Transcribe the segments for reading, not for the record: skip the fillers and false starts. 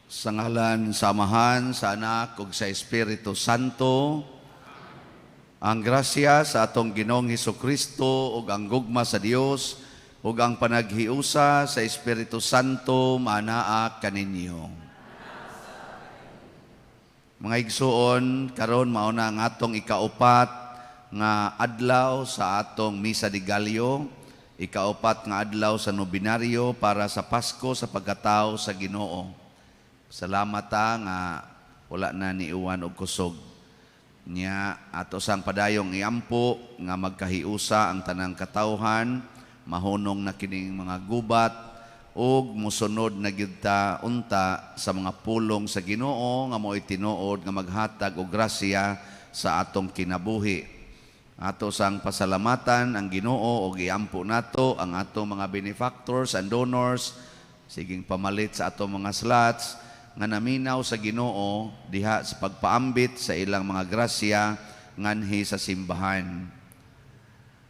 Sa ngalan sa Amahan, sa Anak, ug sa Espiritu Santo, ang grasya sa atong Ginoong Hesukristo ug ang gugma sa Dios ug ang panaghiusa sa Espiritu Santo manaa kaninyo. Mga igsuon, karon mao na ang atong ikaupat nga adlaw sa atong Misa de Gallo, ikaupat nga adlaw sa nobinaryo para sa Pasko sa pagkatao sa Ginoo. Salamat nga wala na ni Iwan og kusog niya ato sang padayong iampo nga magkahiusa ang tanang katawhan, mahunong na kining mga gubat ug musunod na gyud ta unta sa mga pulong sa Ginoo nga mo'y tinuod nga maghatag og grasya sa atong kinabuhi. Ato sang pasalamatan ang Ginoo ug iampo nato ang atong mga benefactors and donors siging pamalit sa atong mga slots nga naminaw sa Ginoo diha sa pagpaambit sa ilang mga grasya nganhi sa simbahan.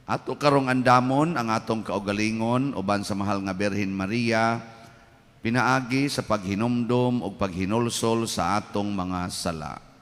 Ato karong andamon ang atong kaugalingon uban sa mahal nga Birhen Maria, pinaagi sa paghinumdom o paghinulsol sa atong mga sala.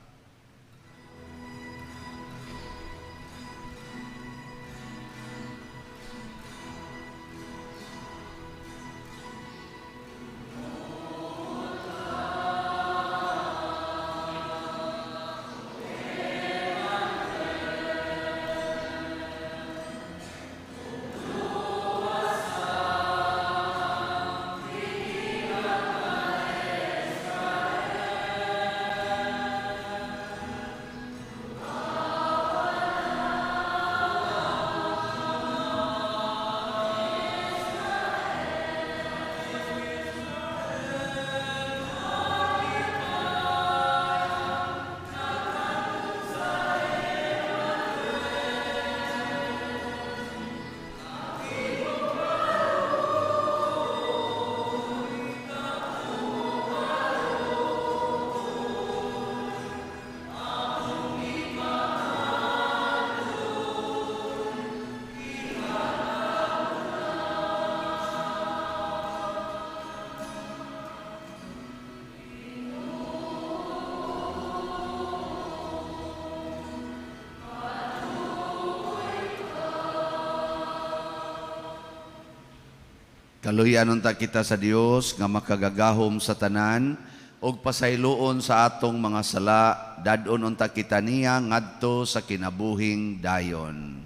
Kaluyan unta kita sa Dios nga makagagahom sa tanan ug pasayloon sa atong mga sala, dadon unta kita niya ngadto sa kinabuhing dayon.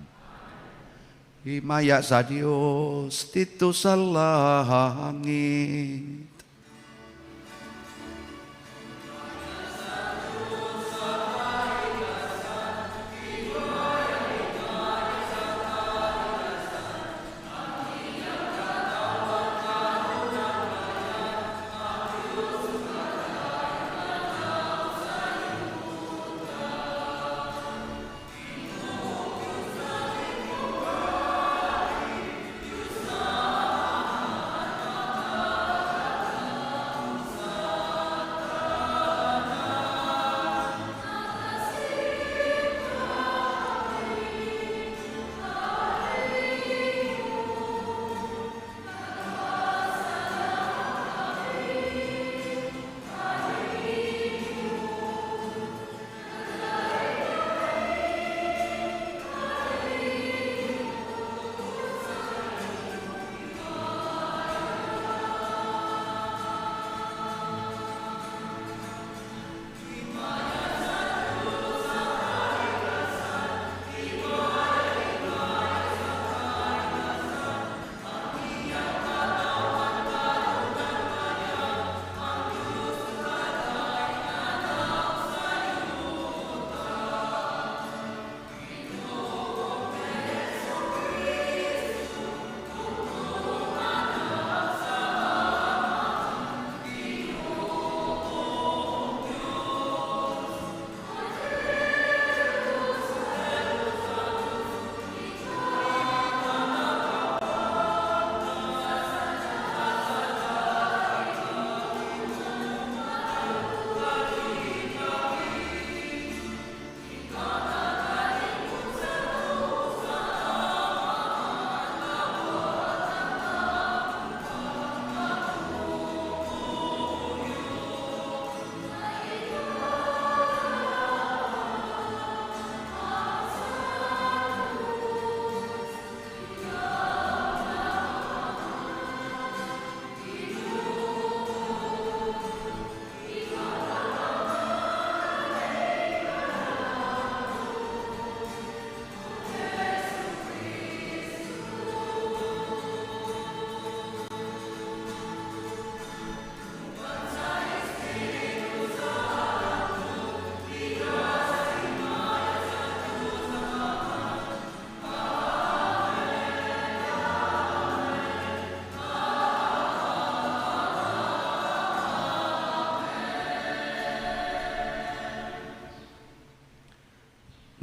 Himaya sa Dios dito sa langit.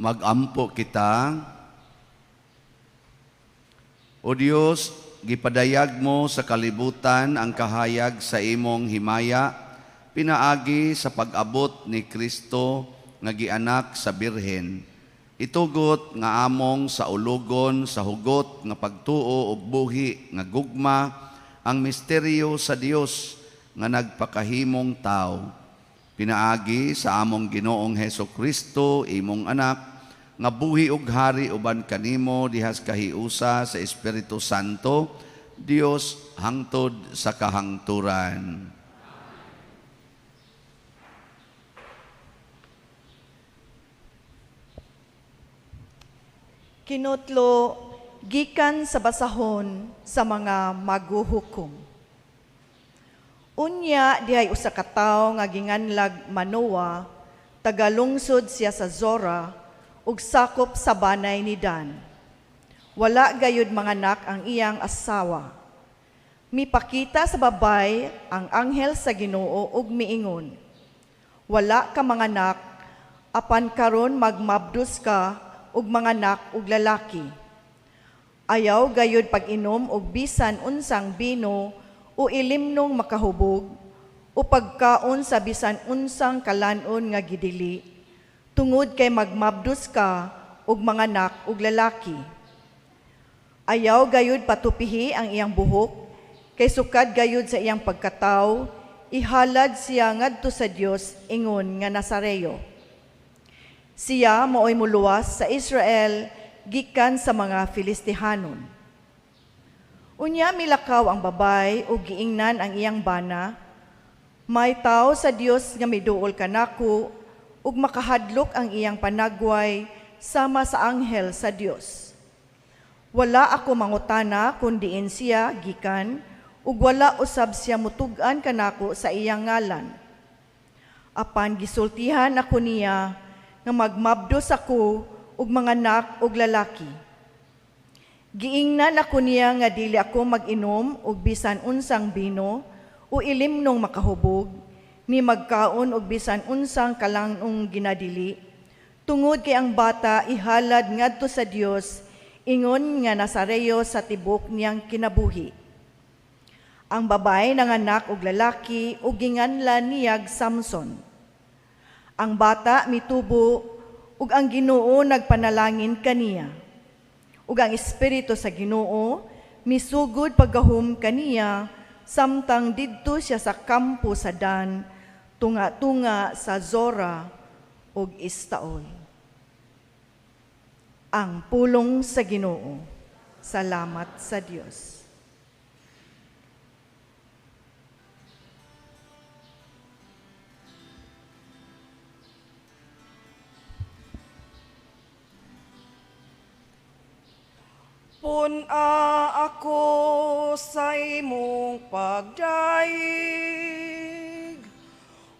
Magampo kita. O Dios, gipadayag mo sa kalibutan ang kahayag sa imong himaya, pinaagi sa pag-abot ni Kristo nga gianak sa Birhen. Itugot nga among sa ulugon, sa hugot nga pagtuo ug buhi nga gugma, ang misteryo sa Dios nga nagpakahimong tao. Pinaagi sa among Ginoong Hesukristo, imong anak, nga buhi ug hari uban kanimo dihas kahiusa sa Espiritu Santo, Dios hangtod sa kahangturan. Kinutlo, gikan sa basahon sa mga maguhukom. Unya dihay usa ka tawo nga ginganlag Manoa, tagalungsod siya sa Zora, ug sakop sa banay ni Dan. Wala gayud manganak ang iyang asawa. Mipakita sa babay ang anghel sa Ginoo ug miingon, wala ka manganak, apan karon magmabdos ka ug manganak ug lalaki. Ayaw gayud pag-inom og bisan unsang bino o ilimnong makahubog o pagkaon sa bisan unsang kalanon nga gidili, tungod kay magmabdos ka ug manganak ug lalaki. Ayaw gayud patupihi ang iyang buhok, kay sukad gayud sa iyang pagkataw, ihalad siya ngadto sa Dios ingon nga Nazareo. Siya maoy muluwas sa Israel gikan sa mga Filistihanon. Unya milakaw ang babay ug giingnan ang iyang bana, may tao sa Dios nga miduol kanako ug makahadlok ang iyang panagway sama sa anghel sa Dios. Wala ako mangutana kun diin siya gikan ug wala usab siya mutug-an kanako sa iyang ngalan. Apan gisultihan ako niya nga magmabdos ako ug manganak og lalaki. Giingnan ako niya nga dili ako mag-inom og bisan unsang bino o ilimnong makahubog, ni magkaon og bisan unsang kalanong ginadili, tungod kay ang bata ihalad ngadto sa Dios ingon nga Nazareo sa tibok niyang kinabuhi. Ang babay nanganak og lalaki ug ginganlan niyag Samson. Ang bata mitubo ug ang Ginoo nagpanalangin kaniya. Ug ang Espiritu sa Ginoo misugod paggahom kaniya samtang didto siya sa kampo sa Dan, tunga-tunga sa Zora ug Istaol. Ang pulong sa Ginoo. Salamat sa Dios. Puna ako sa imong pagdaig,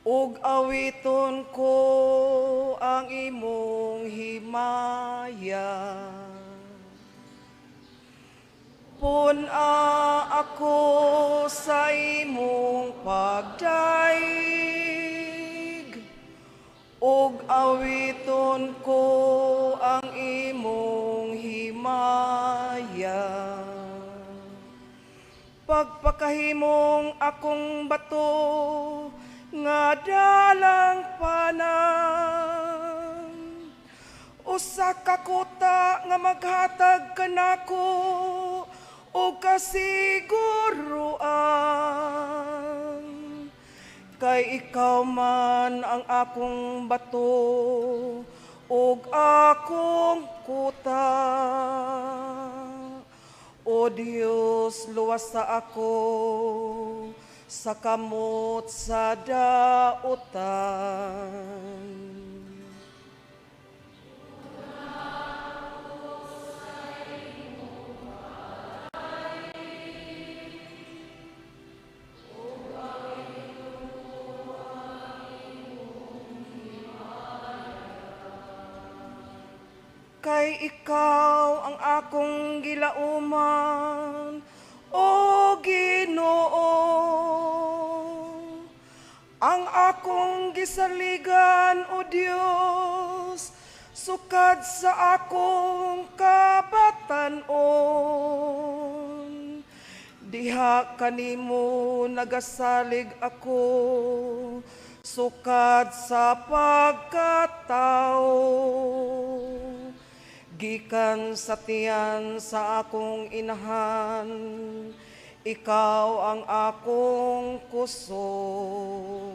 ug awiton ko ang imong himaya. Puna ako sa imong pagdaig, ug awiton ko ang imong himaya. Pagpakahimong akong bato nga dalang panang, usa ka kuta nga maghatag kanako o kasiguruan. Kay ikaw man ang akong bato ug akong kuta. O Dios, luwas sa ako sa kamot sa dautan. Kay ikaw ang akong gilauman, o Ginoo, ang akong gisaligan, o Dios, sukad sa akong kabatanon. Diha kanimo nagasalig ako, sukad sa pagkatao. Gikan sa tiyan sa akong inahan, ikaw ang akong kusog.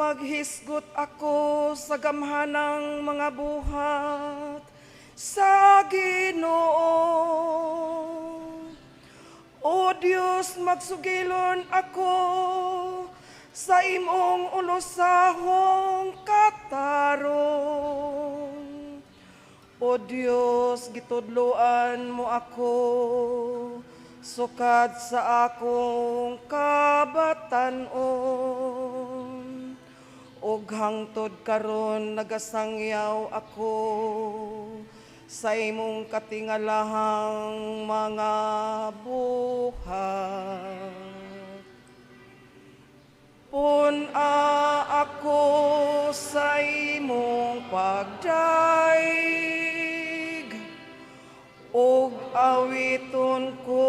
Maghisgot ako sa gamhanang mga buhat sa Ginoo. O Diyos, magsugilon ako sa imong ulusahong katarong. O Diyos, gitudloan mo ako sukad sa akong kabatanon. Og hangtod karon nagasangyaw ako sa imong katingalahang mga buhat. Puna ako sa imong pagdaig, og awiton ko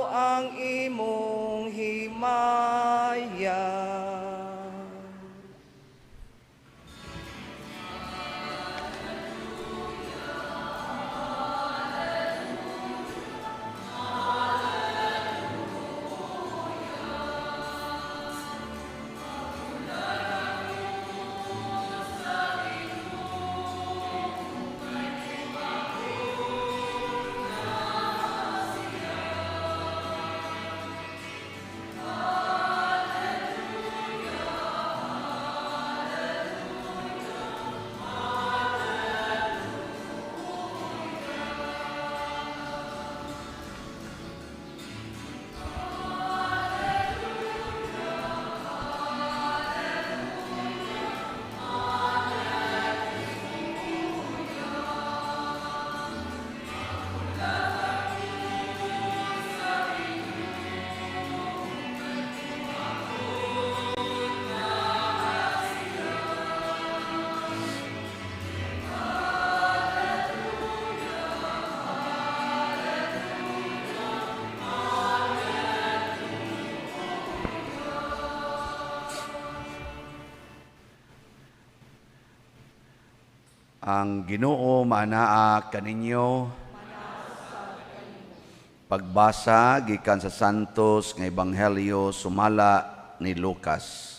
ang imong himaya. Ang Ginoo manaa kaninyo. Pagbasa gikan sa Santos nga Ebanghelyo sumala ni Lucas.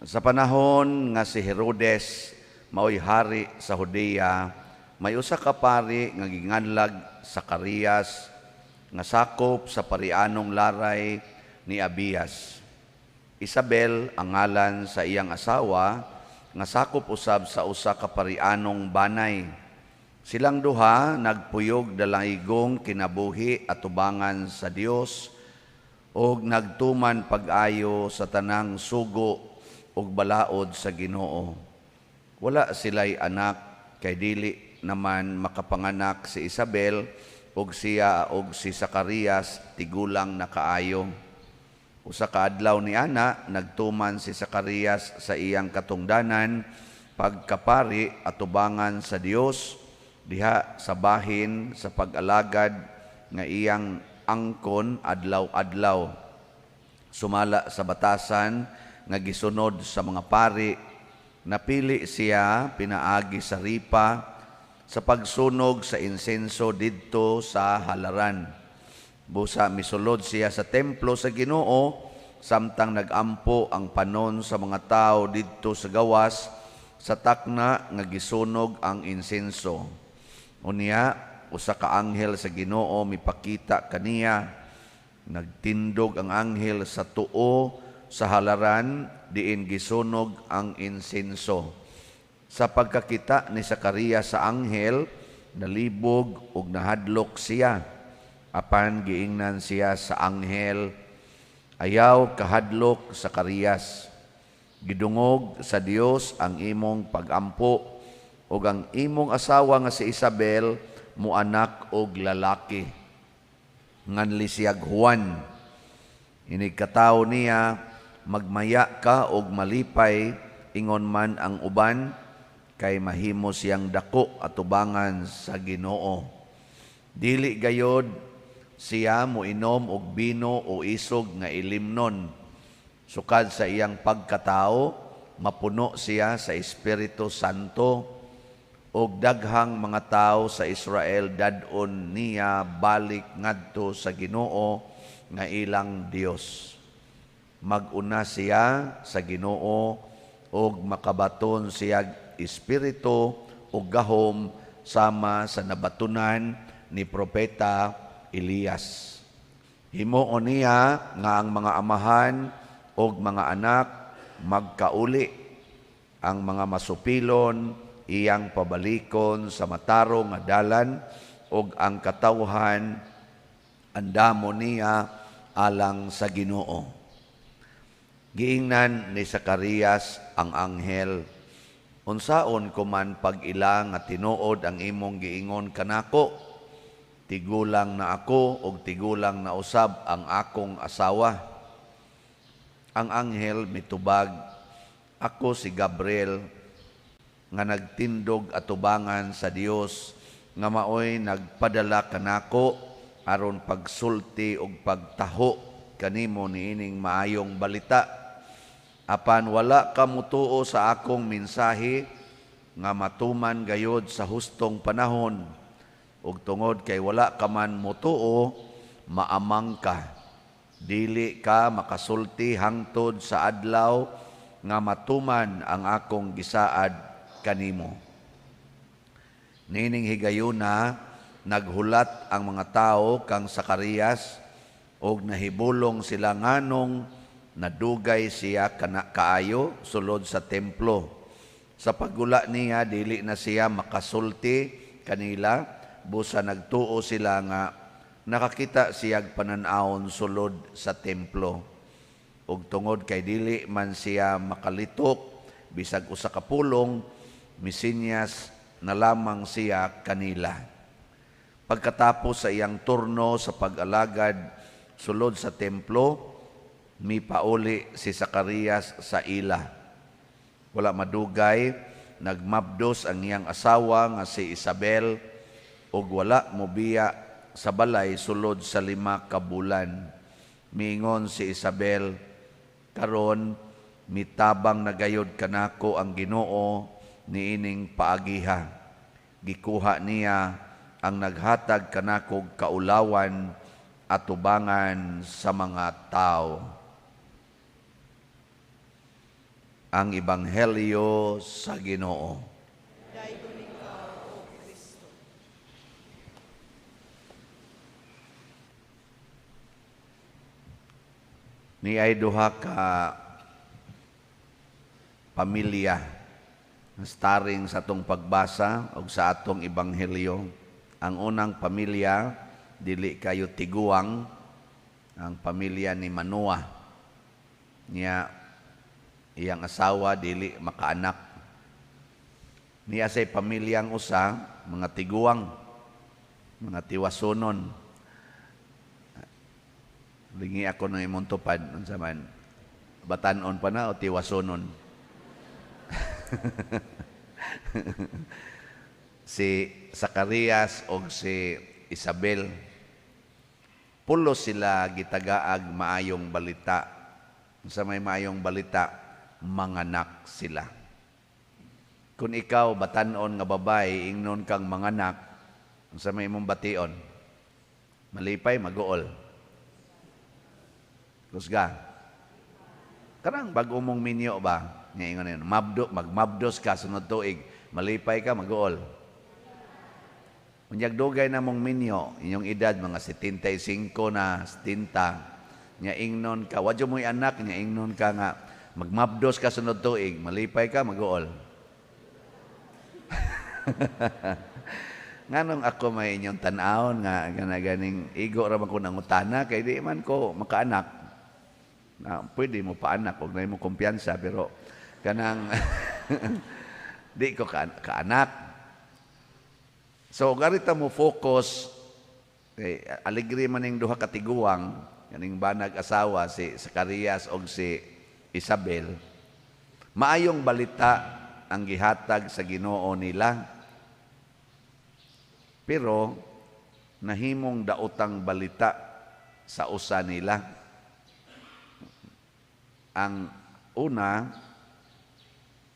Sa panahon nga si Herodes mao'y hari sa Judea, may usa ka pari nga ginganlag Zacarias nga sakop sa parianong laray ni Abias. Isabel ang ngalan sa iyang asawa nga sakop usab sa usa ka parianong banay. Silang duha nagpuyog dalaigong kinabuhi atubangan sa Dios og nagtuman pag-ayo sa tanang sugo ug balaod sa Ginoo. Wala sila'y anak, kay dili naman makapanganak si Isabel ug siya ug si Zacarias tigulang na kaayo. Usa ka adlaw ni ana nagtuman si Zacarias sa iyang katungdanan pagkapari atubangan sa Dios diha sa bahin sa pag-alagad nga iyang angkon adlaw-adlaw. Sumala sa batasan nga gisunod sa mga pari, napili siya pinaagi sa ripa sa pagsunog sa insenso didto sa halaran. Busa misulod siya sa templo sa Ginoo samtang nagampo ang panon sa mga tao didto sa gawas sa takna nga gisunog ang insenso. Unya usa ka anghel sa Ginoo mipakita kaniya. Nagtindog ang anghel sa tuo sa halaran diin gisunog ang insenso. Sa pagkakita ni Zacarias sa anghel, nalibog ug nahadlok siya. Apan giingnan siya sa anghel, "Ayaw kahadlok, Zacarias. Gidungog sa Dios ang imong pag-ampo ug ang imong asawa nga si Isabel muanak og lalaki. Nganli siyag Juan. Inig katawo niya, magmaya ka og malipay, ingon man ang uban, kay mahimo siyang dako atubangan sa Ginoo. Dili gayod siya moinom og bino o isog nga ilimnon. Sukad sa iyang pagkatao, mapuno siya sa Espiritu Santo, og daghang mga tao sa Israel dadon niya balik ngadto sa Ginoo nga ilang Dios. Mag-una siya sa Ginoo og makabaton siya espiritu ug gahom sama sa nabatunan ni propeta Elias. Himuon niya nga ang mga amahan og mga anak magkauli, ang mga masupilon iyang pabalikon sa matarong nga dalan ug ang katawhan andamo niya alang sa Ginoo. Giingnan ni Zacarias ang anghel, "Unsaon ko man pag-ila nga tinuod ang imong giingon kanako? Tigulang na ako ug tigulang na usab ang akong asawa." Ang anghel mitubag, "Ako si Gabriel nga nagtindog atubangan sa Dios nga maoy nagpadala kanako aron pagsulti ug pagtaho kanimo niining maayong balita. Apan wala ka mutuo sa akong mensahe nga matuman gayod sa hustong panahon, ug tungod kay wala ka man mutuo, maamang ka. Dili ka makasulti hangtod sa adlaw nga matuman ang akong gisaad kanimo." Nining higayuna, naghulat ang mga tao kang Zacarias og nahibulong sila nganong nadugay siya kaayo sulod sa templo. Sa paggula niya, dili na siya makasulti kanila, busa nagtuo sila nga nakakita siyag pananawon sulod sa templo. Ug tungod kay dili man siya makalitok bisag usa ka pulong, misinyas na lamang siya kanila. Pagkatapos sa iyang turno sa pag-alagad sulod sa templo, mipauli si Zacarias sa ila. Wala madugay, nagmabdos ang iyang asawa nga si Isabel ug wala mobiya sa balay sulod sa 5 ka bulan. Miingon si Isabel, "Karon mitabang nagayod kanako ang Ginoo niining paagiha. Gikuha niya ang naghatag kanakog kaulawan at tubangan sa mga tao." Ang Ebanghelyo sa Ginoo. Ni ay duha ka pamilya starring sa atong pagbasa o sa atong Ebanghelyo. Ang unang pamilya, dili kayo tiguang, ang pamilya ni Manoah. Iyang asawa, dili makaanak. Niya say pamilyang usa, mga tiguang, mga tiwasonon. Lingi ako ng imong tupad, man, batanon pa na o tiwasonon. Si Zacarias o si Isabel, pulo sila gitagaag maayong balita. Sa may maayong balita, manganak sila. Kung ikaw batanon nga babae, ingnon kang manganak, sa may imong bation, malipay, mag-uol. Kusga. Karang bago mong minyo ba? Ngayon, magmabdos ka sunod tuig, malipay ka, mag-uol. Unyag dugay na mong minyo, inyong edad, mga 75 na, 70, nya ingnon ka, wadyo mo'y anak, nya ingnon ka nga, magmabdos ka sunod tuig, malipay ka, mag-uol. Nganong ako may inyong tanawon nga ganing igo ra man ko nangutana kay di man ko makaanak. Na pwede mo paanak og nay mo kumpiyansa pero kanang di ko kaanak. So garita mo focus aligri man ning duha ka tiguang kaning banag asawa si Zacarias og si Isabel. Maayong balita ang gihatag sa Ginoo nila. Pero nahimong daotang balita sa usa nila. Ang una,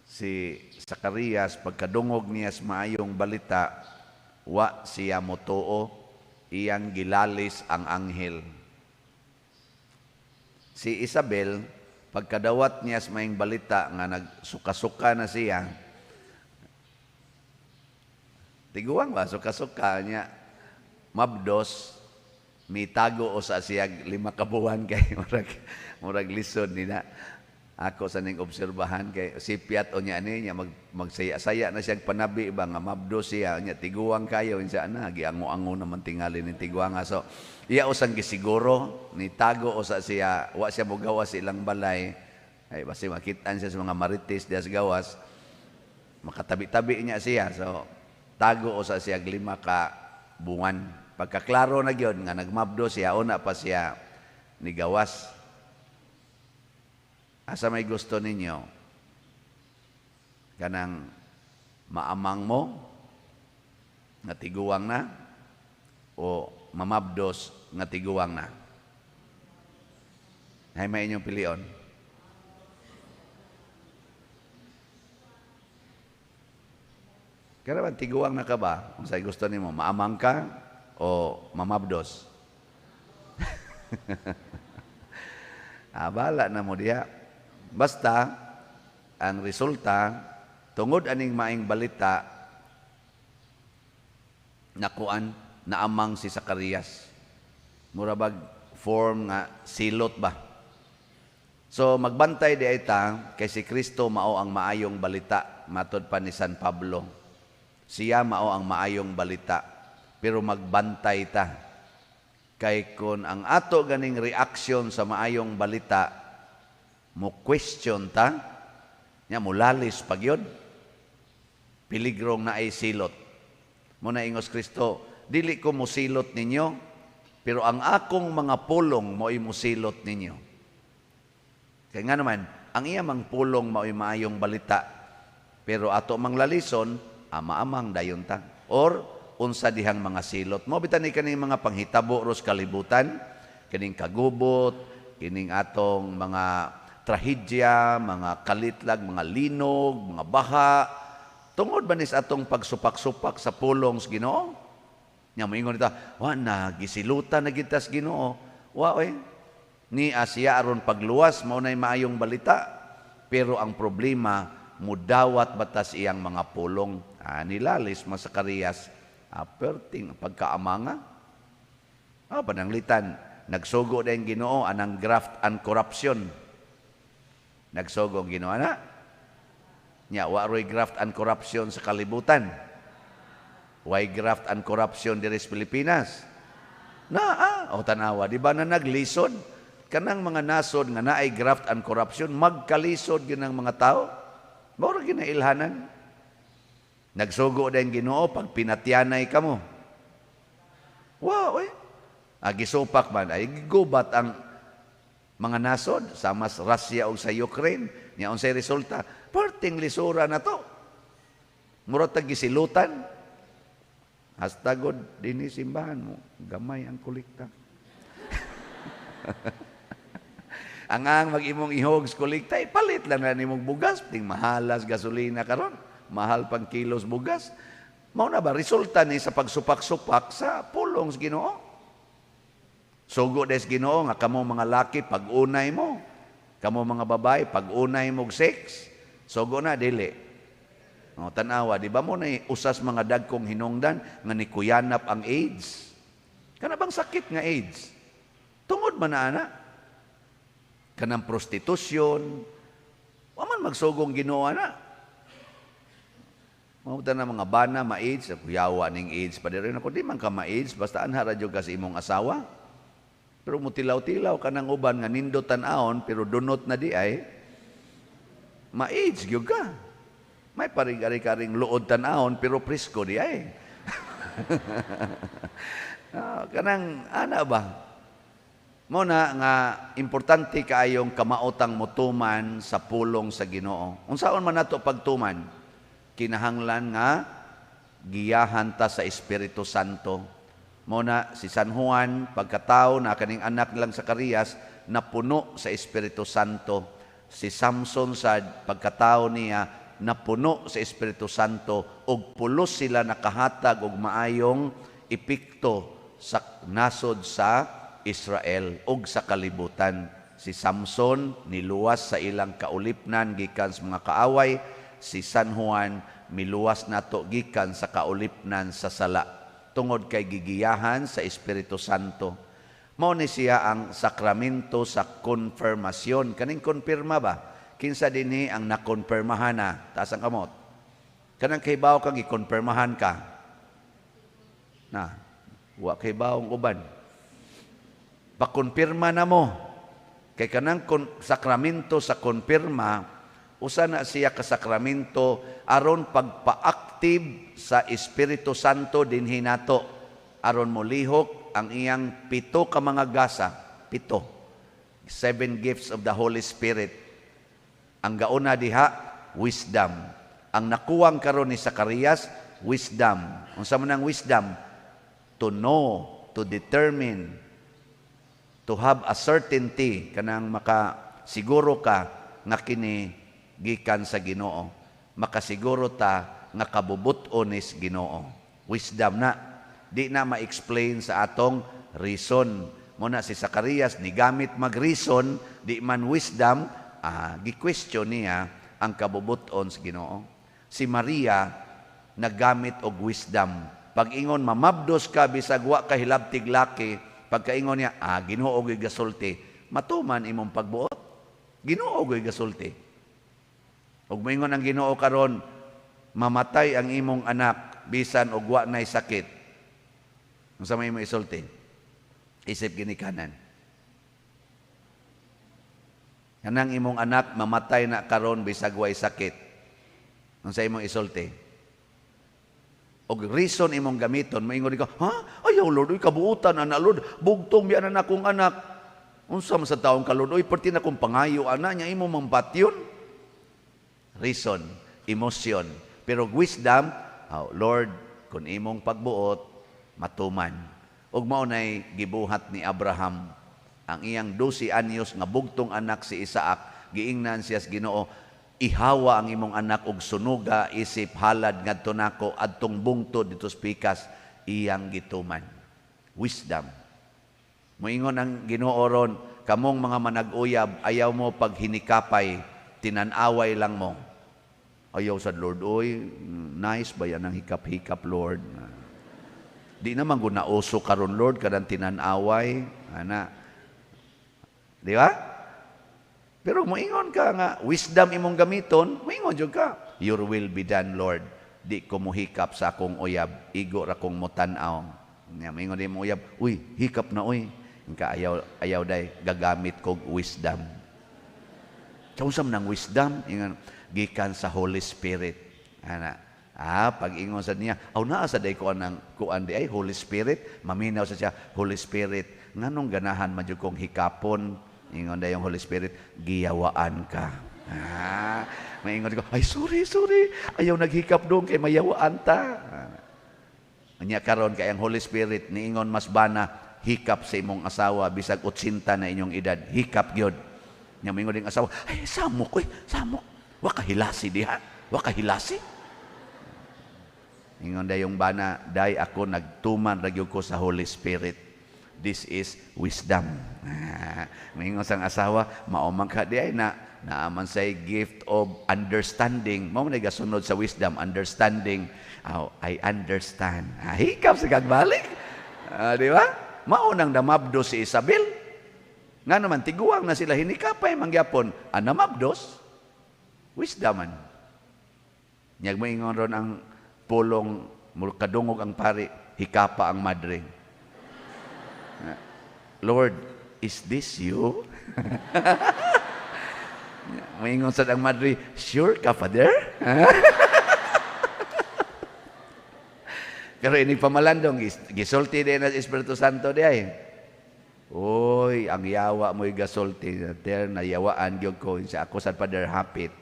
si Zacarias, pagkadungog niya sa maayong balita, wa siya motuo, iyang gilalis ang anghel. Si Isabel, pagkadawat niya sa maayong balita nga nagsuka-suka na siya, tiguang ba, suka-suka niya, mabdos, mitago o sa siyag 5 kabuwan kay murag lisod nila. Ako sa ning obserbahan kay sipiat o niya niya magsaya-saya na siyang panabi ba nga mabdos siya niya tiguang kayo siya na giango-ango naman tingali ning tiguang. So iya usang gisiguro ni tago o sa siya wa siya mogawas ilang balay ay basi makitaan siya sa mga marites dias gawas makatabi-tabi niya siya. So tago o sa siya 5 ka buwan. Pagkaklaro na gyud nga nagmabdo siya, una pa siya nigawas. Asa may gusto ninyo? Kanang maamang mo nga tiguang na o mamabdos nga tiguang na? Hay may inyong pilion. Kaya ba, tiguang na ka ba? Kung sa'yo gusto nimo, maamang ka o mamabdos? Bala na mo diya. Basta, ang resulta, tungod aning maing balita, nakuan, naamang si Zacarias. Murabag form nga silot ba? So, magbantay di ita, kay si Kristo mao ang maayong balita, matod pa ni San Pablo. Siya mao ang maayong balita, pero magbantay ta. Kay kun ang ato ganing reaksyon sa maayong balita, mo question ta, nya mulalis pag yun, piligrong na ay silot. Muna ingos Kristo, dili ko musilot ninyo, pero ang akong mga pulong mo'y musilot ninyo. Kaya nga naman, ang iyamang pulong mo'y maayong balita, pero ato mang lalison, ama-amang dayon ta. Or, unsa dihang mga silot. Mo bitan ni kaning mga panghitabo ros kalibutan, kining kagubot, kining atong mga trahedya, mga kalitlag, mga linog, mga baha. Tungod ba nis atong pagsupak-supak sa pulong sa Ginoo? Nya moingon ita, wa na gisilutan na gitas Ginoo. Wa ni Asya aron pagluwas mao nay maayong balita. Pero ang problema mudawat batas iyang mga pulong. Nilalis mo Zacarias, perting pagkaamanga. Pananglitan, nagsugo na yung Ginoo, anang graft and corruption. Nagsugo ang Ginoo, na? Nya, waroy graft and corruption sa kalibutan. Why graft and corruption diri sa Pilipinas? Tanawa, di ba na naglisod? Kanang mga nasod nga naay graft and corruption, magkalisod yun ang mga tao. Moro ginailhanan. Nagsugo din Ginoo pag pinatyanay ka mo. Wow, gisupak man. Ay gubat ang mga nasod sa mas Russia o sa Ukraine. Nya unsay resulta? Perting lisura na to. Murag tag gisilutan. Hastagod dinhi simbahan mo. Gamay ang kolekta. Ang mag-imong ihog sa kolekta, palit lang na nimong bugas. Ting mahalas gasolina karon. Mahal pang kilos bugas. Mao na ba resulta ni sa pagsupak-supak sa pulong sa Ginoo? Sugo des Ginoo nga kamo mga laki pag-unay mo, kamo mga babae pag-unay mo sex. Sugo na dili. Tanawa, di ba mo na usas mga dagkong hinungdan nga nikuyanap ang AIDS? Kana bang sakit nga AIDS? Tungod man na ana? kanang prostitusyon, waman magsugong Ginoo na. Mabuta na mga bana, ma-AIDS, kuyawa ning AIDS, pa rin ako, di man ka ma-AIDS, basta anhara dyo kasi imong asawa. Pero mutilaw-tilaw ka ng uban nga nindot tan-aon, pero dunot na di ay, ma-AIDS gyud ka. May paring-ari-karing luod tan-aon, pero presko di ay. Kanang, ana ba? Muna nga, importante kaayong kamaotang mutuman sa pulong sa Ginoo. Unsaon man nato pagtuman? Kinahanglan nga giyahan ta sa Espiritu Santo. Muna si San Juan, pagkatao na kaning anak nilang Zacarias, napuno sa Espiritu Santo. Si Samson sad, pagkatao niya, napuno sa Espiritu Santo, ug pulos sila nakahatag og maayong epekto sa nasod sa Israel ug sa kalibutan. Si Samson niluwas sa ilang kaulipnan gikan sa mga kaaway. Si San Juan miluwas nato gikan sa kaulipnan sa sala tungod kay gigiyahan sa Espiritu Santo. Mao ni siya ang sakramento sa konfirmasyon. Kaning konfirma ba? Kinsa dinhi ang nakonfirmahan na? Taas ang kamot. Kanang kaybaw kang ikonfirmahan ka. Na, wa kaybaw ang uban. Pakonfirma na mo. Kay kanang sakramento sa konfirma, usa na siya ka sakramento aron pagpa-active sa Espiritu Santo dinhi nato aron molihok ang iyang 7 ka mga gasa, 7 gifts of the Holy Spirit. Ang gauna diha, wisdom. Ang nakuwang karon ni Zacarias, wisdom. Unsa man ang wisdom? To know, to determine, to have a certainty, kanang makasiguro ka nga kini gikan sa Ginoo. Makasiguro ta nga kabubuton is Ginoo. Wisdom na. Di na ma-explain sa atong reason. Muna si Zacarias, ni gamit mag-reason, di man wisdom, gi-question niya ang kabubuton sa Ginoo. Si Maria, nagamit og wisdom. Pag-ingon, mamabdos ka, bisag wa ka hilabtig laki, pagkaingon niya, Ginoo og gasulti. Matuman imong pagbuot. Ginoo og gasulti. Ug moingon ang Ginoo karon, mamatay ang imong anak bisan og wa nay sakit. Unsa may imong isulti? Isip ginikanan. Kanang imong anak mamatay na karon bisag way sakit. Unsa imong isulti? Og reason imong gamiton, moingon ka, ayaw Lord, kabuutan ana Lord, bugtong biya na akong anak. Unsa man sa taong ka Lord, perti na kong pangayo ana nya imo mambatyon. Reason, emotion. Pero wisdom, Lord, kung imong pagbuot, matuman. Ug mao nay gibuhat ni Abraham ang iyang 12 anyos nga bugtong anak si Isaac, giingnan siya sa Ginoo, ihawa ang imong anak og sunuga isip halad ngadto nako adtong bungtod dito sa pikas, iyang gituman. Wisdom. Moingon ang Ginoo ron, kamong mga manag-uyab, ayaw mo pag hinikapay, tinanaway lang mo. Ayaw sa Lord, oy, nice ba yan ang hikap-hikap, Lord? Di naman gunauso karon Lord, kadang tinanaway. Ana. Di ba? Pero moingon ka nga, wisdom imong gamiton, moingon jud ka. Your will be done, Lord. Di ko mo hikap sa akong uyab, igo ra kong motanaw. Moingon di mo uyab, uy, hikap na uy. Ka ayaw day gagamit kog wisdom. Kausam ng wisdom, ingon, gikan sa Holy Spirit. Ana, pag ingon sa niya, naa sa day kuan di ay Holy Spirit, maminaw sa siya, Holy Spirit, nganong ganahan man jud kong hikapon, ingon day yung Holy Spirit, giyawaan ka. May ingon ko, ay sorry, ayaw naghikap dong kay mayawaan ta. Anya karon kay ang Holy Spirit niingon mas bana, hikap sa imong asawa bisag 80 na inyong edad, hikap gyud. Nya moingon ding asawa, ay samok, wa kahilasi diha, wa kahilasi. Ingon dayong bana, day ako nagtuman ragyog ko sa Holy Spirit. This is wisdom. Moingon sang asawa, maumang ka di ay naaman say gift of understanding. Mao man gasunod sa wisdom, understanding. I understand. Hikap sa kagbalik. Di ba? Mao nang damabdo si Isabel. Nga naman, tiguang na sila, hinikapay mangyapon, anamabdos, wisdaman. Nyag mo ingon ron ang pulong, kadungog ang pari, hikapa ang madre. Lord, is this you? Maingon sa ang madre, sure ka, Father? Pero ining pamalandong, gisulti din ang Espiritu Santo di ay. Oy, ang yawa mo'y gasulti. Ter, nayawaan gyud ko. Sa ako sa Father hapit.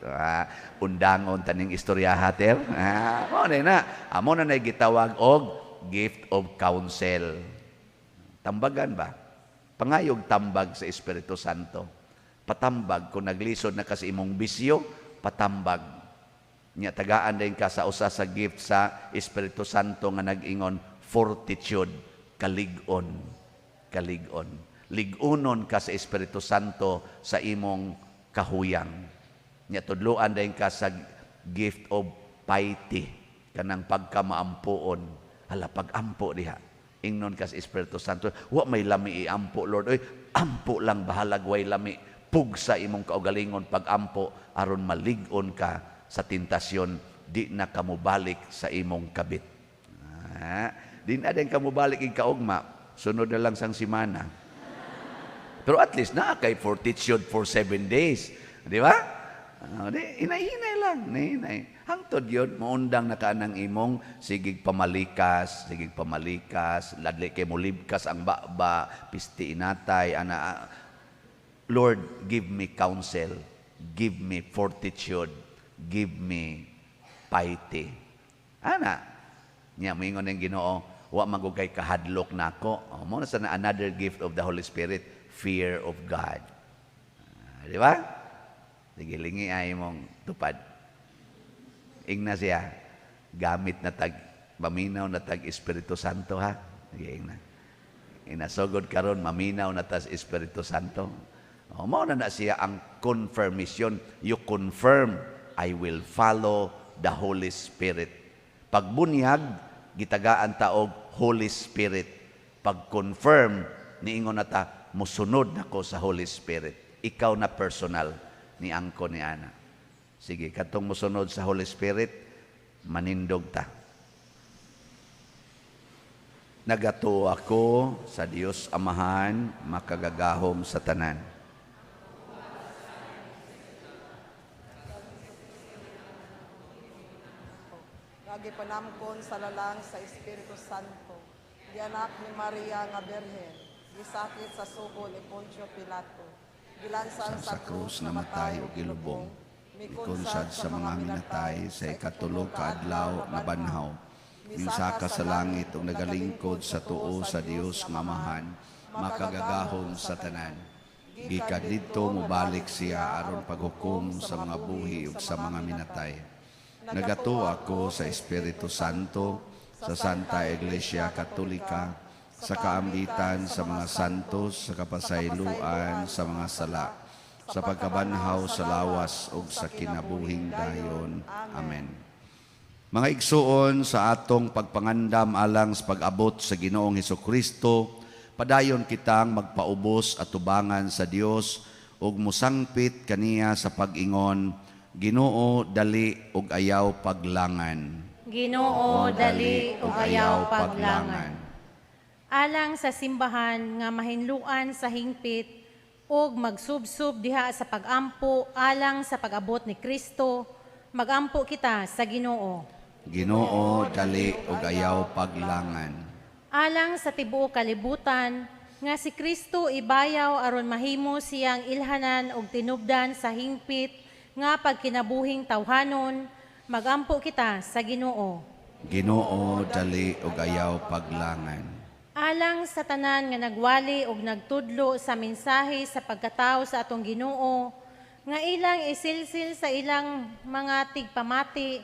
Undangon taning istoryaha, ter. Mo na. Amo na gitawag og gift of counsel. Tambagan ba? Pangayog tambag sa Espiritu Santo. Patambag kung naglisod na kasi imong bisyo, patambag. Nya tagaan din ka sa usa sa gift sa Espiritu Santo nga nag-ingon fortitude, kalig-on. Kalig-on. Lig-unon ka sa Espiritu Santo sa imong kahuyang. Nya tudloan din ka sa gift of piety, kanang pagkamaampuon. Hala, pag-ampo diha. Ingnon ka sa Espiritu Santo. Wa may lami iampo, Lord. Oy, ampo lang, bahalag way lami. Pug sa imong kaugalingon pag-ampo, aron malig-on ka sa tentasyon, di na kamubalik sa imong kabit. Di na din kamubalik ing kaugma. Sunod na lang sang simana. Pero at least na kay fortitude for 7 days. Di ba? Hinay-hinay lang. Hangtod yun, maundang na ka ng imong sigig pamalikas, ladli kay mulibkas ang baba, pisti inatay, ana. Lord, give me counsel, give me fortitude, give me piety. Ana, niya moingon ng Ginoo, wa magugay kahadlok nako. Mo na sa another gift of the Holy Spirit, fear of God. Di ba? Sige, lingi ay mong tupad. Ingna siya, gamit na maminaw na Espiritu Santo, ha? Sige, ingna. Inasogod karon maminaw na Espiritu Santo. Mo na siya ang confirmation. You confirm, I will follow the Holy Spirit. Pagbunyag, gitagaan taog Holy Spirit. Pag-confirm, niingon na ta, musunod na ko sa Holy Spirit. Ikaw na personal ni angko ni ana. Sige, katong musunod sa Holy Spirit, manindog ta. Nagato ako sa Dios Amahan, makagagahom sa tanan. Gipanamkon sa lalang sa Espiritu Santo, di anak ni Maria nga Berhen, gisakit sa sugo ni Poncio Pilato, gilansang Sa krus namatay o gilubong, mikunsad sa mga minatay sa ikatulog kaadlaw nga banhaw, minsaka sa langit ug nagalingkod sa tuo sa Dios nga Amahan, makagagahom sa tanan. Gikan didto mobalik siya aron paghukom sa mga buhi ug sa mga minatay. Nagato ako sa Espiritu Santo, sa Santa Iglesia Katolika, sa kaambitan sa mga santos, sa kapasayloan sa mga sala, sa pagkabanhaw sa lawas ug sa kinabuhing dayon. Amen. Mga igsuon, sa atong pagpangandam alang sa pag-abot sa Ginoong Hesukristo, padayon kitang magpaubos at tubangan sa Dios ug musangpit kaniya sa pag-ingon, Ginoo, dali ug ayaw paglangan. Ginoo, dali ug ayaw paglangan. Alang sa simbahan nga mahinluan sa hingpit ug magsubsub diha sa pag-ampo alang sa pag-abot ni Kristo, magampo kita sa Ginoo. Ginoo, dali ug ayaw paglangan. Alang sa tibuok kalibutan nga si Kristo ibayaw aron mahimo siyang ilhanan ug tinubdan sa hingpit nga pagkinabuhing tawhanon, magampo kita sa Ginoo. Ginoo, dali ug ayaw paglangan. Alang sa tanan nga nagwali ug nagtudlo sa mensahe sa pagkatao sa atong Ginoo, nga ilang isilsil sa ilang mga tigpamati,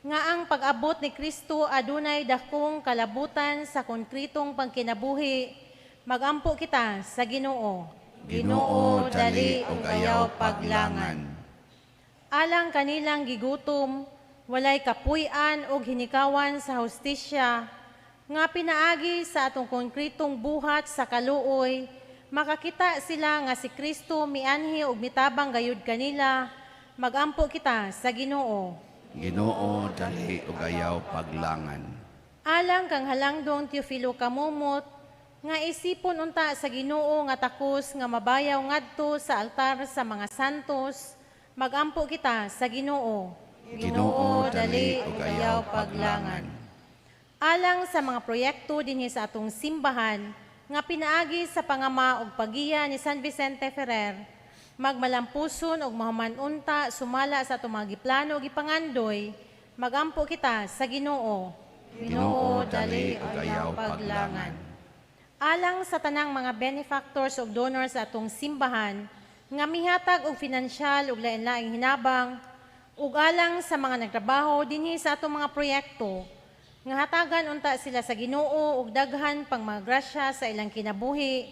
nga ang pag-abot ni Kristo adunay dakong kalabutan sa konkretong pagkinabuhi, magampo kita sa Ginoo. Ginoo, dali ug ayaw paglangan. Alang kanilang gigutom, walay kapuy-an o hinikawan sa hustisya, nga pinaagi sa atong konkretong buhat sa kaluoy, makakita sila nga si Kristo mianhi ug mitabang gayud kanila, magampo kita sa Ginoo. Ginoo, dali ug ayaw paglangan. Alang kang halangdong Teofilo kamumot, nga isipon unta sa Ginoo nga takos nga mabayaw ngadto sa altar sa mga santos, magampo kita sa Ginoo. Ginoo, dali ug ayaw paglangan. Alang sa mga proyekto dinhi sa atong simbahan, nga pinaagi sa pangama ug pagiya ni San Vicente Ferrer, magmalampuson ug mahumanunta sumala sa atong mga giplano ug gipangandoy, magampo kita sa Ginoo. Ginoo, dali ug ayaw paglangan. Alang sa tanang mga benefactors ug donors sa atong simbahan, nga mihatag og pinansyal ug lain-laing hinabang, ug alang sa mga nagtrabaho dinhi sa atong mga proyekto, nga hatagan unta sila sa Ginoo ug daghan pang mga grasya sa ilang kinabuhi,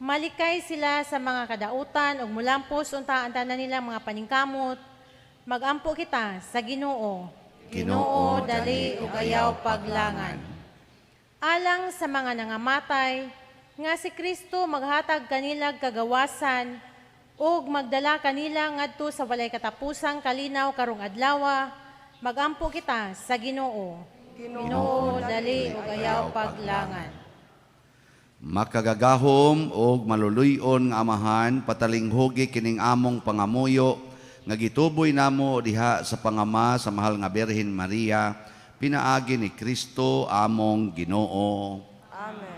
malikay sila sa mga kadautan ug mulampos unta ang tanan nilang mga paningkamot, magampo kita sa Ginoo. Ginoo, dali ug ayaw paglangan. Alang sa mga nangamatay, nga si Kristo maghatag kanila kagawasan ug magdala kanila ngadto sa walay katapusang kalinaw karong adlaw, magampo kita sa Ginoo. Ginoo, dali ug ayaw paglangan. Makagagahom og maluluyon nga amahan, patalinghugi kining among pangamuyo nga gituboy namo diha sa pangama sa mahal nga Birhen Maria, pinaagi ni Kristo among Ginoo. Amen.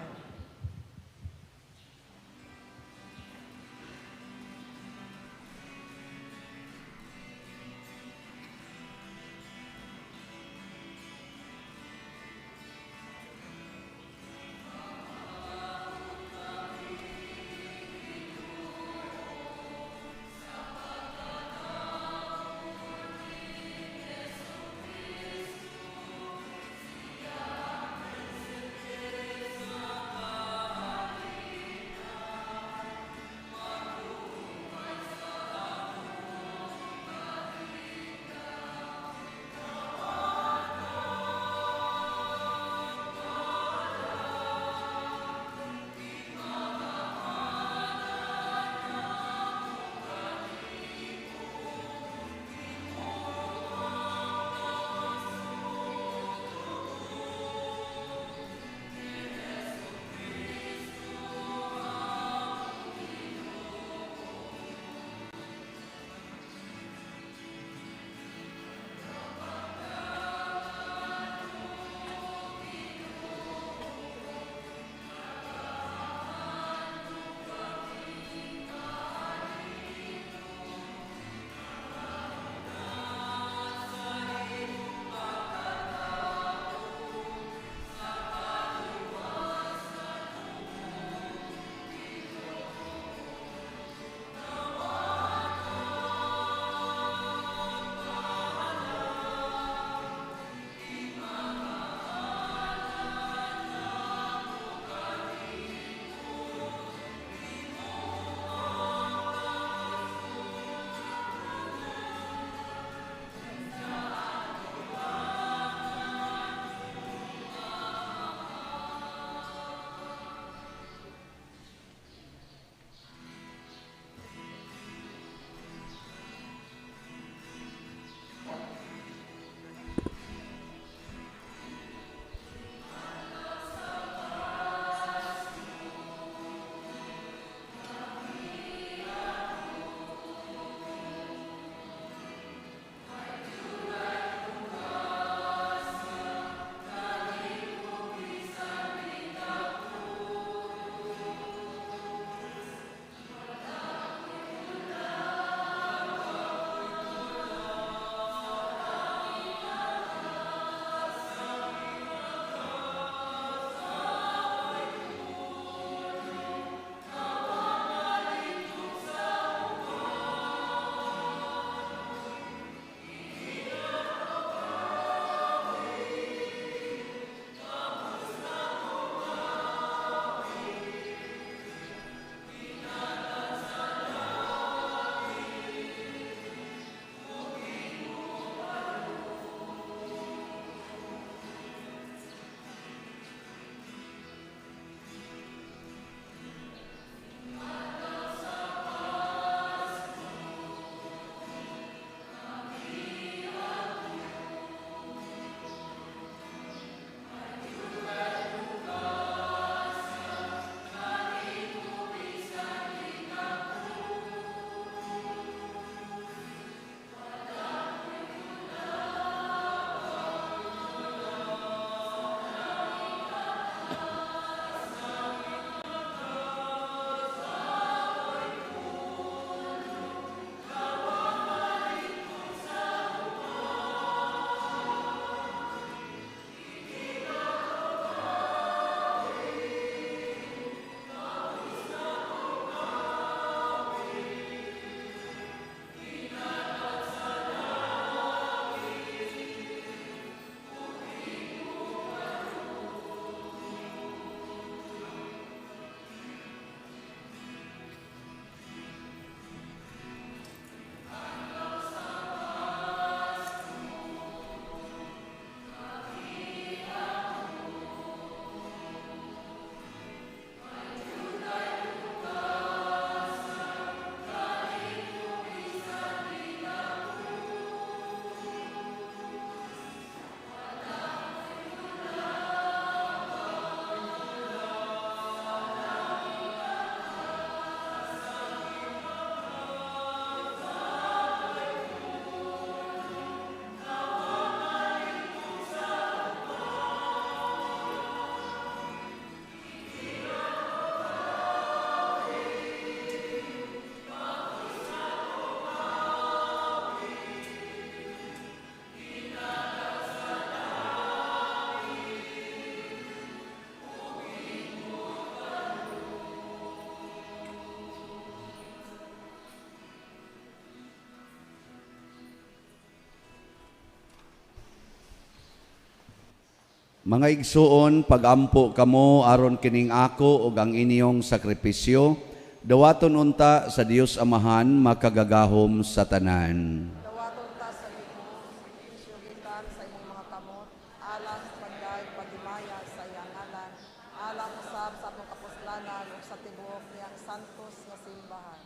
Mga igsuon, pagampo kamo aron kining ako ug ang inyong sakripisyo, dawaton unta sa Dios Amahan makagagahom sa tanan. Dawaton ta sa Ginoo, isyogitan sa imong mga kamot, alang sa pagdaig pagimaya sa iyang ngalan, alang usab sa atong kapuslanan ug sa tibuok niyang santos nga simbahan.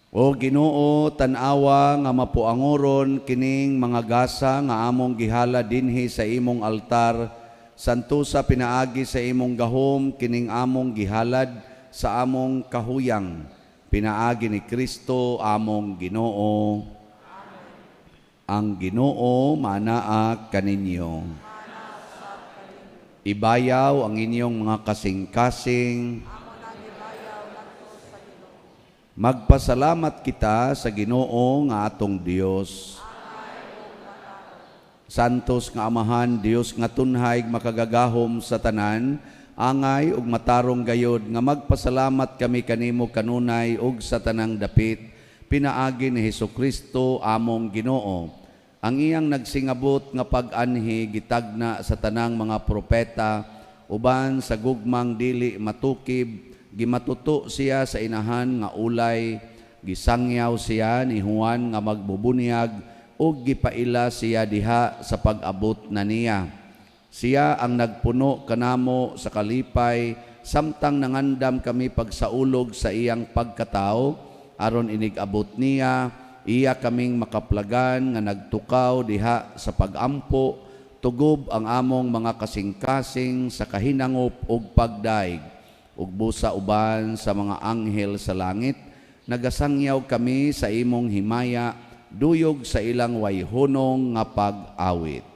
O Ginoo, tan-awa nga mapuangoron kining mga gasa nga among gihala dinhi sa imong altar, santusa pinaagi sa imong gahom kining among gihalad sa among kahuyang. Pinaagi ni Kristo among Ginoo. Ang Ginoo manaa kaninyo. Ibayaw ang inyong mga kasing-kasing. Magpasalamat kita sa Ginoo nga atong Dios. Santos nga Amahan, Dios nga tunhay makagagahom sa tanan, angay ug matarong gayod nga magpasalamat kami kanimo kanunay ug sa tanang dapit, pinaagi ni Hesukristo among Ginoo. Ang iyang nagsingabot nga pag-anhi gitagna sa tanang mga propeta, uban sa gugmang dili matukib, gimatuto siya sa inahan nga ulay, gisangyaw siya ni Juan nga magbubunyag, ug gipaila siya diha sa pag-abot na niya. Siya ang nagpuno kanamo sa kalipay, samtang nangandam kami pagsaulog sa iyang pagkatao, aron inig-abot niya, iya kaming makaplagan nga nagtukaw diha sa pag-ampo, tugob ang among mga kasing-kasing sa kahinangop ug pagdaig, ug busa uban sa mga anghel sa langit, nagasangyaw kami sa imong himaya, duyog sa ilang wayhunong nga pag-awit.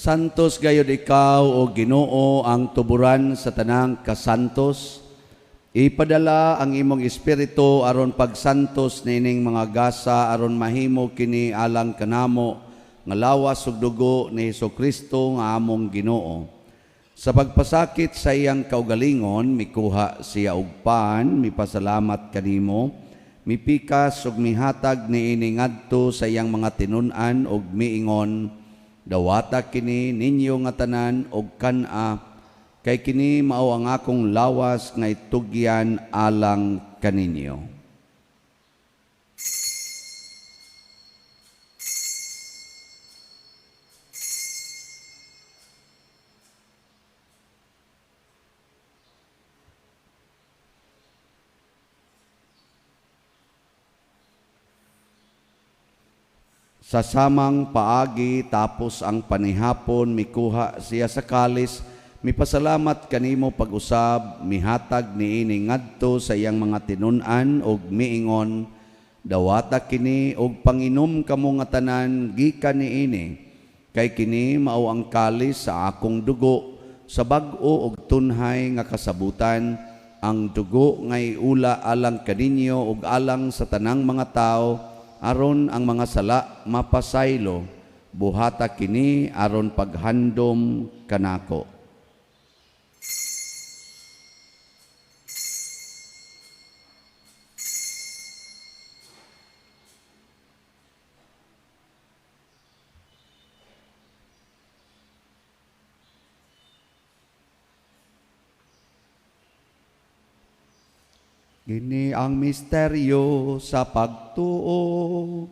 Santos gayud ikaw o Ginoo ang tuburan sa tanang kasantos. Ipadala ang imong espiritu aron pagsantos nining mga gasa aron mahimo kini alang kanamo nga lawas ug dugo ni Hesukristo nga among Ginoo. Sa pagpasakit sa iyang kaugalingon, mikuha siya og paan, mipasalamat kanimo, mipikas ug mihatag niini ngadto sa iyang mga tinun-an ug miingon, dawata kini ninyo nga tanan og kana, kay kini mao ang akong lawas nga itugyan alang kaninyo. Sa samang paagi tapos ang panihapon, mikuha siya sa kalis, mipasalamat kanimo pag-usab, mihatag niini ngadto sa iyang mga tinun-an og miingon, dawata kini og panginom kamo nga tanan gikan niini, kay kini mao ang kalis sa akong dugo, sa bag-o og tunhay nga kasabutan, ang dugo ngay ula alang kaninyo ug alang sa tanang mga tao, aron ang mga sala mapasaylo. buhata kini aron paghandom kanako. Kini ang misteryo sa pagtuo.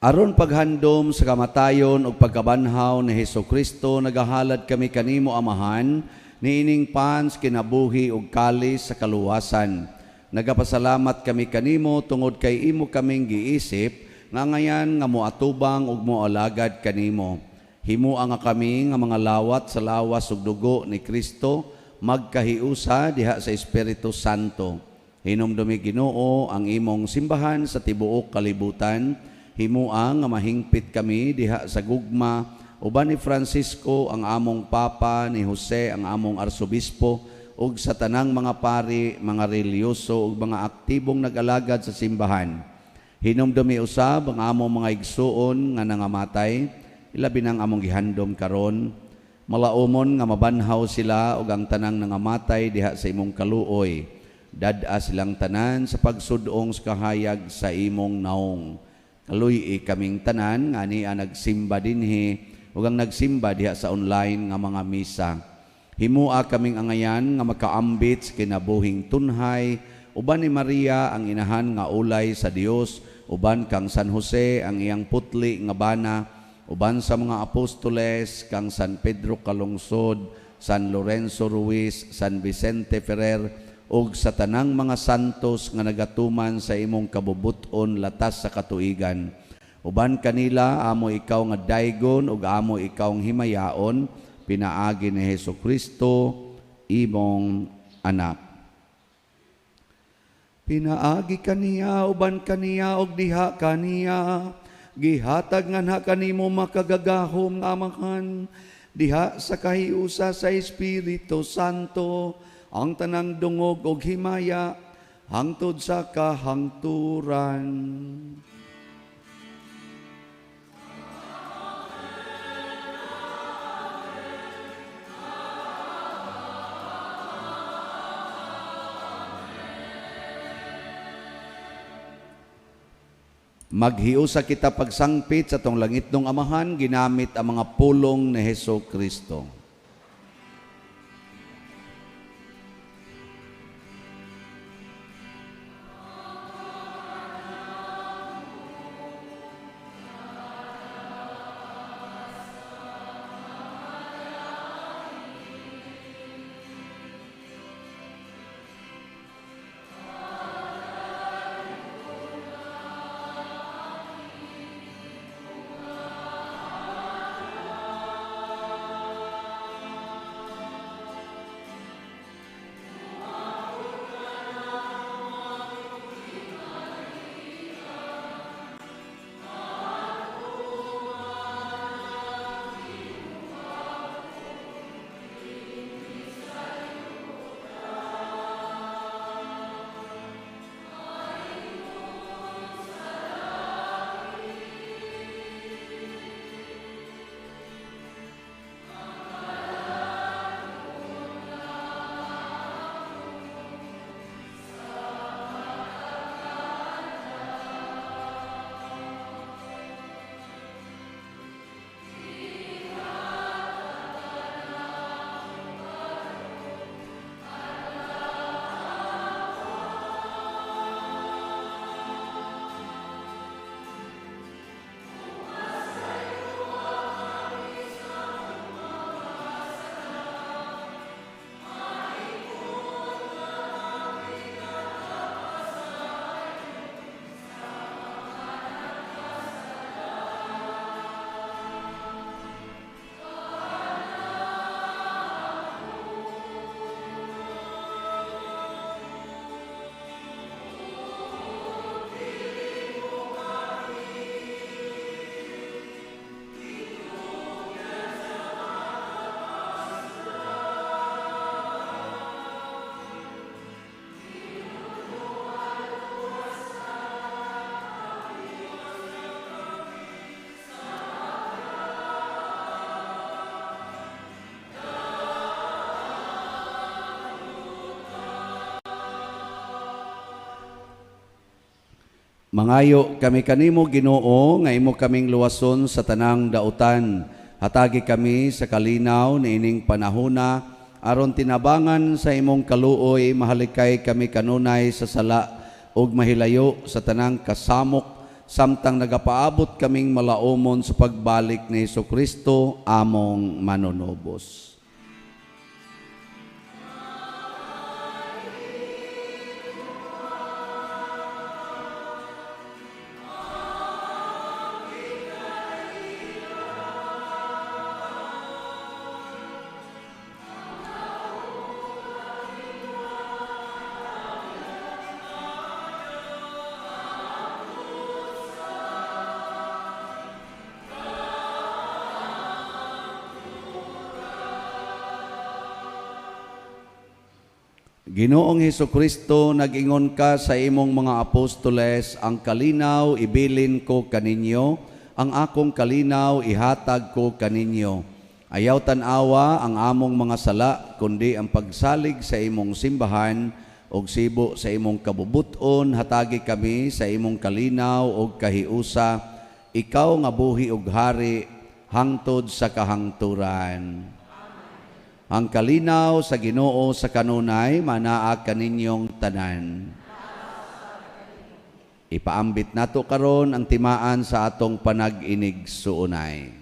Aron paghandom sa kamatayon ug pagkabanhaw ni Hesukristo, nagahalad kami kanimo Amahan, niining pans kinabuhi ug kalis sa kaluwasan. Nagapasalamat kami kanimo tungod kay imo kaming giisip nga ngayan nga moatubang ug moalagad kanimo. Himuha nga kami nga mga lawat sa lawas ug dugo ni Kristo magkahiusa diha sa Espiritu Santo. Hinumdumi Ginoo ang imong simbahan sa tibuok kalibutan. Himuang nga mahingpit kami diha sa gugma uban ni Francisco ang among papa, ni Jose ang among arsobispo ug sa tanang mga pari, mga reliyoso ug mga aktibong nag-alagad sa simbahan. Hinumdumi usab ang among mga igsuon nga nangamatay, ilabi nang among gihandom karon. Malaumon nga mabanhaw sila ug ang tanang nangamatay diha sa imong kaluoy. Dad-a silang tanan sa pagsudong sa kahayag sa imong naong. Kaluy kaming tanan nga niya nagsimba dinhi ug ang nagsimba diha sa online nga mga misa. Himua kaming angayan nga makaambit sa kinabuhing tunhay, uban ni Maria ang inahan nga ulay sa Dios, uban kang San Jose ang iyang putli nga bana, uban sa mga apostoles kang San Pedro Calungsod, San Lorenzo Ruiz, San Vicente Ferrer, ug sa tanang mga santos nga nagatuman sa imong kabubuton latas sa katuigan. Uban kanila amo ikaw nga daygon ug amo ikaw nga himayaon, pinaagi ni Hesukristo imong anak. Pinaagi kaniya uban kaniya ug diha kaniya, gihatag nga kanimo makagagahom nga Amahan, diha sa kahiusa sa Espiritu Santo, ang tanang dungog og himaya hangtod sa kahangturan. Maghiusa kita pagsangpit sa tong langitnong Amahan ginamit ang mga pulong ni Hesukristo. Mangayo kami kanimo Ginoo nga imo kaming luwason sa tanang dautan. Hatagi kami sa kalinaw niining panahona aron tinabangan sa imong kaluoy mahalikay kami kanunay sa sala ug mahilayo sa tanang kasamok samtang nagapaabot kaming malaumon sa pagbalik ni Hesukristo among manunubos. Ginoong Hesukristo, nag-ingon ka sa imong mga apostoles, ang kalinaw ibilin ko kaninyo, ang akong kalinaw ihatag ko kaninyo. Ayaw tanawa ang among mga sala, kundi ang pagsalig sa imong simbahan, og sibo sa imong kabubuton, hatagi kami sa imong kalinaw og kahiusa, ikaw nga buhi ug hari, hangtod sa kahangturan. Ang kalinaw sa Ginoo sa kanunay, manaa kaninyong tanan. Ipaambit nato karon ang timaan sa atong panag-inig suunay.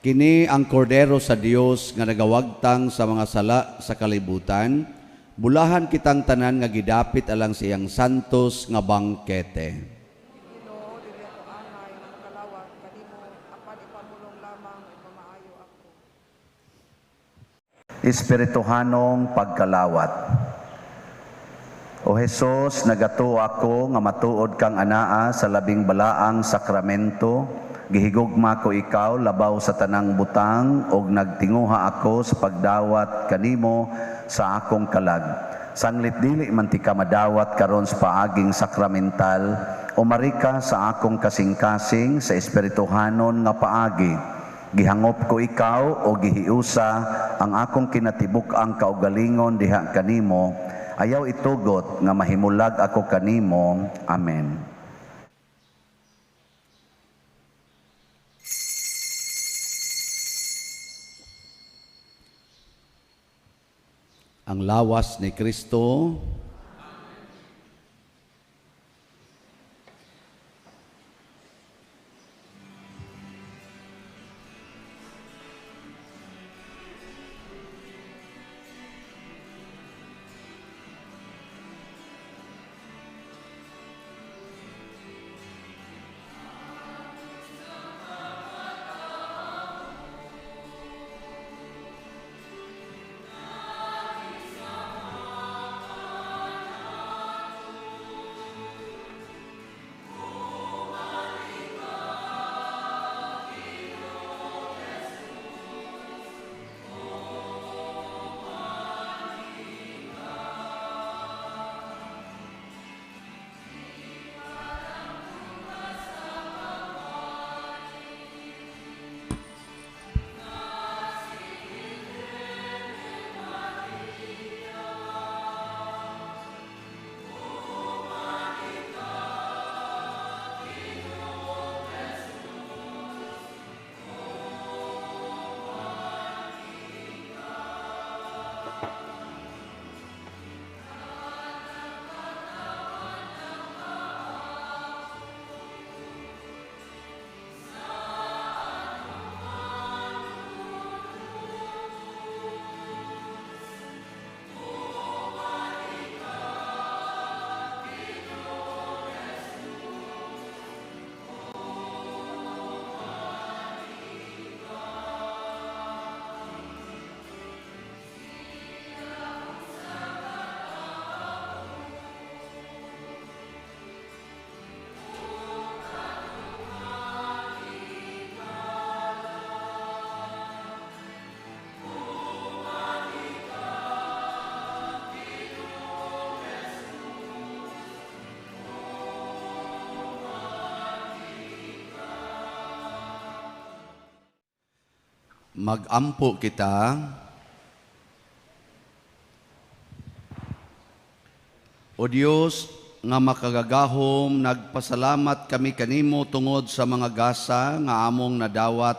Kini ang kordero sa Dios nga nagawagtang sa mga sala sa kalibutan. Bulahan kitang tanan nga gidapit alang siyang santos nga bangkete. Ginoo, dili ako angay na makalawag kanimo, apan ipamulong lamang ug mamaayo ako. Espirituhanong pagkalawat. O Jesus, nagato ako nga matuod kang anaa sa labing balaang sakramento. Gihigugma ko ikaw labaw sa tanang butang og nagtinguha ako sa pagdawat kanimo sa akong kalag. Sanglit dili man ti ka madawat karon sa paaging sakramental, umarika sa akong kasing-kasing sa espirituhanon nga paagi. Gihangop ko ikaw o gihiusa ang akong kinatibuk-ang kaugalingon diha kanimo. Ayaw itugot nga mahimulag ako kanimo. Amen. Ang lawas ni Kristo. Magampo kita. O Dios, nga makagagahom, nagpasalamat kami kanimo tungod sa mga gasa nga among nadawat.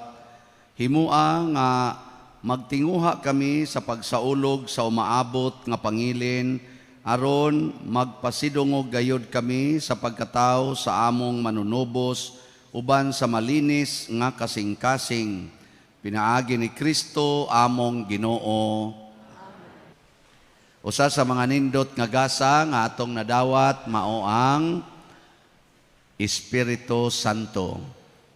Himua nga magtinguha kami sa pagsaulog sa umaabot nga pangilin, aron magpasidungog gayod kami sa pagkatao sa among manunubos, uban sa malinis nga kasing-kasing. Pinaagi ni Kristo among Ginoo. Usa sa mga nindot nga gasa nga atong nadawat mao ang Espiritu Santo.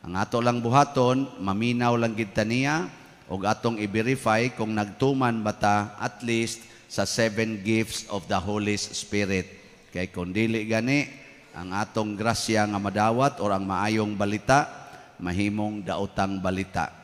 Ang ato lang buhaton, maminaw lang gid ta niya ug atong i-verify kung nagtuman ba ta at least sa 7 gifts of the Holy Spirit. Kay kung dili gani ang atong grasya nga madawat or ang maayong balita, mahimong daotang balita.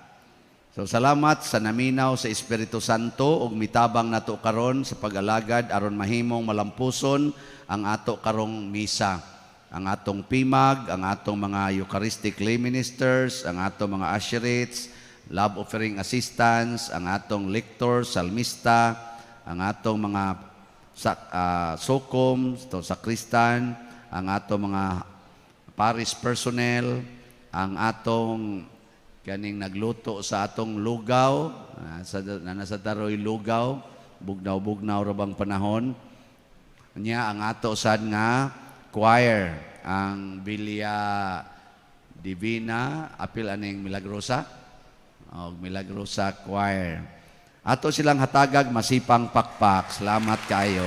So salamat sa naminaw sa Espiritu Santo ug mitabang nato karon sa pag-alagad aron mahimong malampuson ang ato karong misa. Ang atong pimag, ang atong mga Eucharistic lay ministers, ang atong mga usherates, love offering assistants, ang atong lector, salmista, ang atong mga sokom, sakristan, ang atong mga parish personnel, ang atong kaning nagluto sa atong lugaw, nasa taroy lugaw, bugnaw-bugnaw rabang panahon. Nya ang ato sad nga choir, ang Villa Divina, apil aning Milagrosa, o Milagrosa Choir. Ato silang hatagag masipang pakpak. Salamat kayo.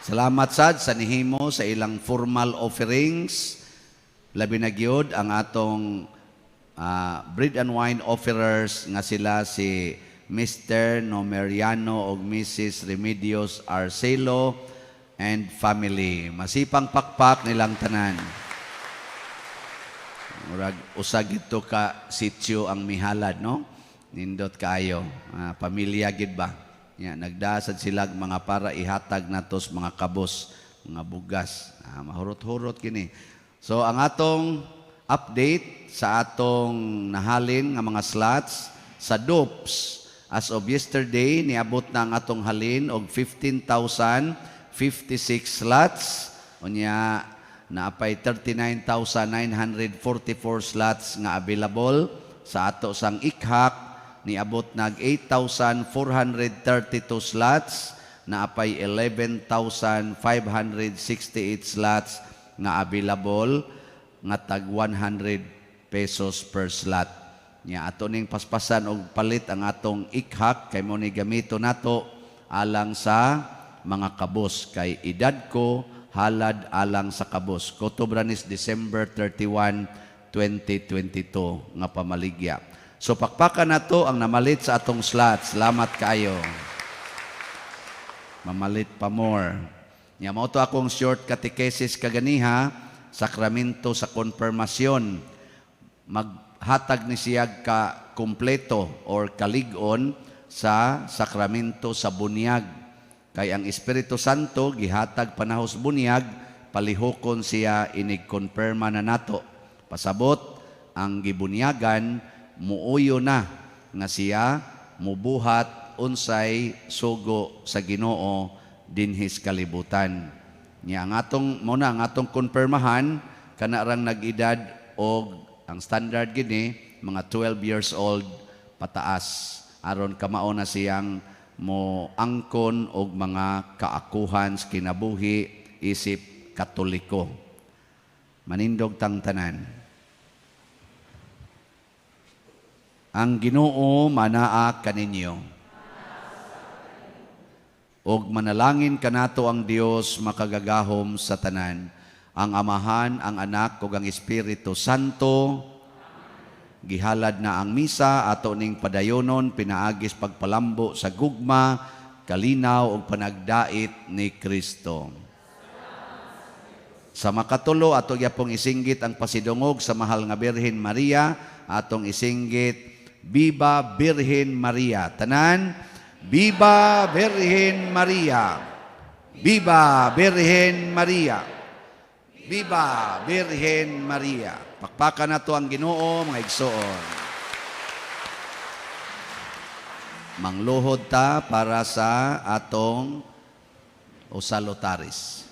Salamat sad sa nihimo sa ilang formal offerings. Labi na gyud ang atong bread and wine offerers nga sila si Mr. Nomeriano o Mrs. Remedios Arcelo and family. Masipang pakpak nilang tanan. Murag usag ito ka sityo ang mihalad, no? Nindot kaayo. Pamilya gid ba? Ya, nagdasad sila mga para ihatag natos mga kabos, mga bugas. Mahurot-hurot kini. So ang atong update sa atong nahalin nga mga slots sa DOPS as of yesterday niabot na ang atong halin og 15,056 slots. Unya naapay 39,944 slots nga available sa ato sang ikhak. Niabot nag 8,432 slots, naapay 11,568 slots nga available nga tag 100 pesos per slot. Nya ato ning paspasan og palit ang atong ikhak kay mo ni gamito nato alang sa mga kabos kay edad ko halad alang sa kabos. Kotobranis December 31, 2022 nga pamaligya. So pakpakan nato ang namalit sa atong slots. Salamat kayo. Mamalit pa more. Nya mao to akong short catechesis kaganiha, sakramento sa konfirmasyon. Maghatag ni siyag ka kumpleto or kalig-on sa sakramento sa bunyag. Kay ang Espiritu Santo gihatag panahos bunyag, palihokon siya inig-konfirma na nato. Pasabot ang gibunyagan muuyo na nga siya mubuhat unsay sugo sa Ginoo dinhis kalibutan. Nya ang atong muna ang atong konfirmahan kana rang nag-edad og ang standard gini mga 12 years old pataas aron kamao na siyang mo angkon og mga kaakuhan sa kinabuhi isip Katoliko. Manindog tang tanan. Ang Ginoo manaa kaninyo. Og manalangin kanato ang Dios makagagahom sa tanan, ang Amahan, ang Anak ug ang Espiritu Santo. Gihalad na ang misa ato ning padayonon pinaagis pagpalambo sa gugma, kalinaw ug panagdait ni Kristo. Sa makatulo ato gyapong isinggit ang pasidungog sa mahal nga Birhen Maria, atong isinggit Viva Virgen Maria. Tanan, Viva Virgen Maria. Viva Virgen Maria. Viva Virgen Maria. Pakpakan na to ang Ginoo, mga igsoon. Mangluhod ta para sa atong usa lotaris.